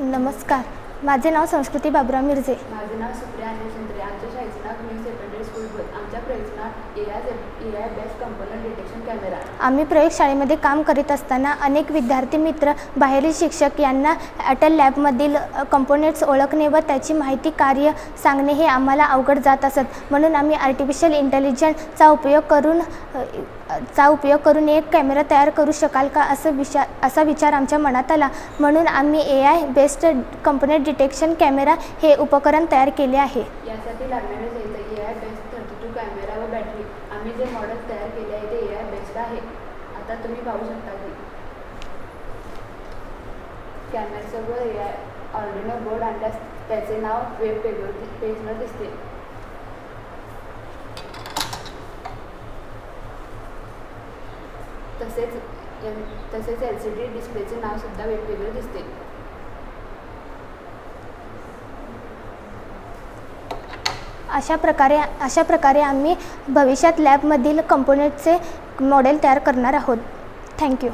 नमस्कार, माझे नाव संस्कृती बाबुराव मिरजे. माझे नाव सुप्रिया अनिल संत्रे. आमच्या शाळेचे नाव न्यू सेकंडरी स्कूल बोध. आमच्या प्रयोगशाळेत AI based component detection camera. आम्ही प्रयोगशाळेमध्ये काम करीत असताना अनेक विद्यार्थी मित्र, बाहेरील शिक्षक यांना अटल लॅबमधील कंपोनेंट्स ओळखणे व त्याची माहिती कार्य सांगणे हे आम्हाला अवघड जात असत. म्हणून आम्ही आर्टिफिशियल इंटेलिजन्सचा उपयोग करून एक कॅमेरा तयार करू शकाल का असा विचार आमच्या मनात आला. म्हणून आम्ही AI based component detection camera हे उपकरण तयार केले आहे. यासाठी लागणारे साहित्य AI बेस्ड 32 कॅमेरा व बॅटरी. आम्ही जे मॉडेल तयार केले आहे ते AI बेस्ड आहे. आता तुम्ही पाहू शकता की कॅमेऱ्यासोबत AI ऑर्डिनो बोर्ड आणल्यास त्याचे नाव वेब पेजवर दिसते. तसेच LCD डिस्प्लेचे नाव सुद्धा वेब पेजवर दिसते. अशा प्रकारे आम्ही भविष्यात लॅबमधील कंपोनेंटचे मॉडेल तयार करणार आहोत. थँक्यू.